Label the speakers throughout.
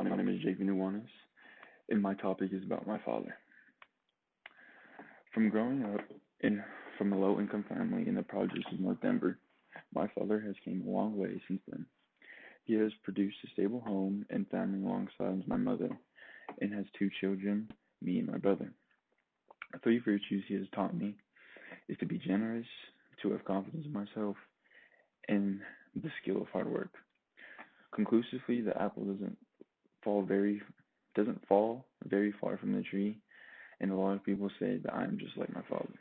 Speaker 1: My name is Jake Nuanis, and my topic is about my father. From growing up in from a low-income family in the projects of North Denver, my father has came a long way since then. He has produced a stable home and family alongside my mother, and has two children, me and my brother. Three virtues he has taught me is to be generous, to have confidence in myself, and the skill of hard work. Conclusively, the apple fall very doesn't fall very far from the tree, and a lot of people say that I am just like my father.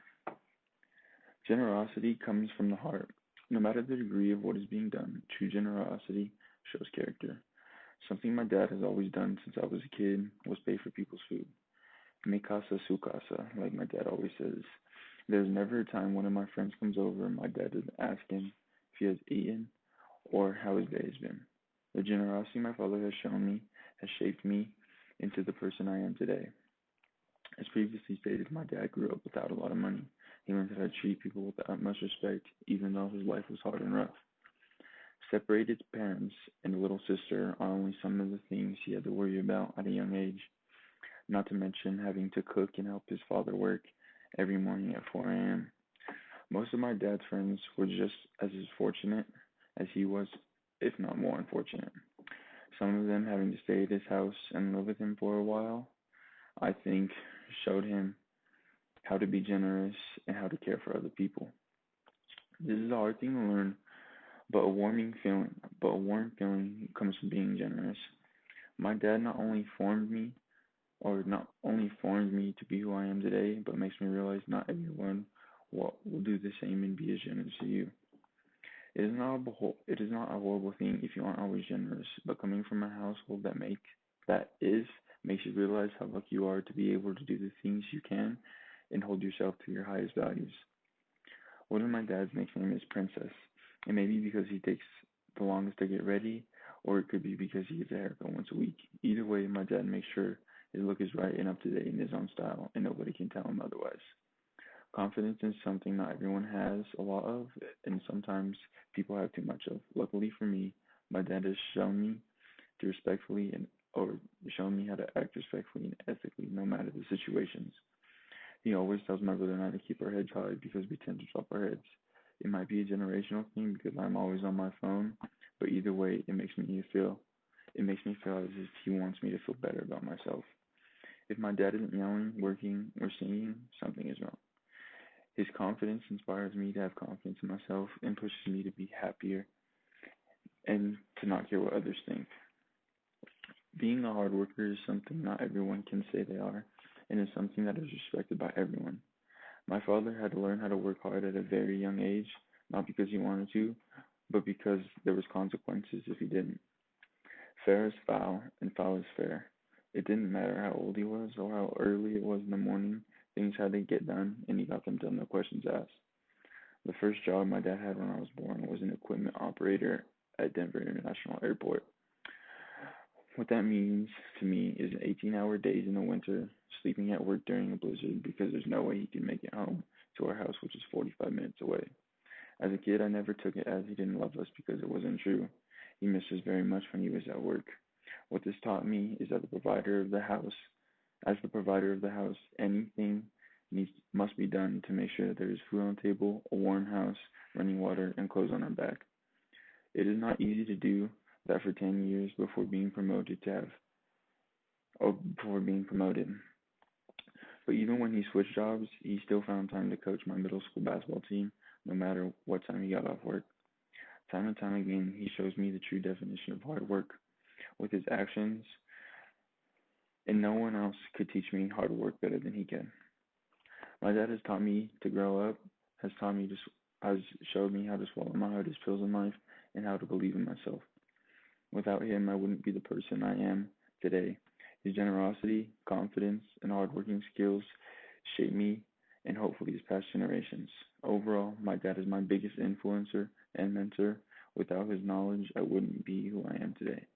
Speaker 1: Generosity comes from the heart. No matter the degree of what is being done, true generosity shows character. Something my dad has always done since I was a kid was pay for people's food. Mi casa su casa, like my dad always says. There's never a time one of my friends comes over and my dad doesn't ask him if he has eaten or how his day has been. The generosity my father has shown me has shaped me into the person I am today. As previously stated, my dad grew up without a lot of money. He learned how to treat people with the utmost respect, even though his life was hard and rough. Separated parents and a little sister are only some of the things he had to worry about at a young age, not to mention having to cook and help his father work every morning at 4 a.m. Most of my dad's friends were just as fortunate as he was, if not more unfortunate. Some of them having to stay at his house and live with him for a while, I think showed him how to be generous and how to care for other people. This is a hard thing to learn, but a warm feeling comes from being generous. My dad not only formed me to be who I am today, but makes me realize not everyone will do the same and be as generous as you. It is not a horrible thing if you aren't always generous, but coming from a household that is makes you realize how lucky you are to be able to do the things you can and hold yourself to your highest values. One of my dad's nickname is Princess. It may be because he takes the longest to get ready, or it could be because he gets a haircut once a week. Either way, my dad makes sure his look is right and up to date in his own style, and nobody can tell him otherwise. Confidence is something not everyone has a lot of, and sometimes people have too much of. Luckily for me, my dad has shown me to respectfully and or shown me how to act respectfully and ethically, no matter the situations. He always tells my brother and I to keep our heads high because we tend to drop our heads. It might be a generational thing because I'm always on my phone, but either way, it makes me feel as if he wants me to feel better about myself. If my dad isn't yelling, working, or singing, something is wrong. His confidence inspires me to have confidence in myself and pushes me to be happier and to not care what others think. Being a hard worker is something not everyone can say they are, and is something that is respected by everyone. My father had to learn how to work hard at a very young age, not because he wanted to, but because there was consequences if he didn't. Fair is foul, and foul is fair. It didn't matter how old he was or how early it was in the morning, things had to get done, and he got them done, no questions asked. The first job my dad had when I was born was an equipment operator at Denver International Airport. What that means to me is 18-hour days in the winter, sleeping at work during a blizzard because there's no way he can make it home to our house, which is 45 minutes away. As a kid, I never took it as he didn't love us because it wasn't true. He missed us very much when he was at work. What this taught me is that as the provider of the house, anything must be done to make sure that there is food on the table, a warm house, running water, and clothes on our back. It is not easy to do that for 10 years before being promoted. But even when he switched jobs, he still found time to coach my middle school basketball team, no matter what time he got off work. Time and time again, he shows me the true definition of hard work with his actions, and no one else could teach me hard work better than he can. My dad has taught me to grow up, has showed me how to swallow my hardest pills in life, and how to believe in myself. Without him, I wouldn't be the person I am today. His generosity, confidence, and hardworking skills shape me and hopefully his past generations. Overall, my dad is my biggest influencer and mentor. Without his knowledge, I wouldn't be who I am today.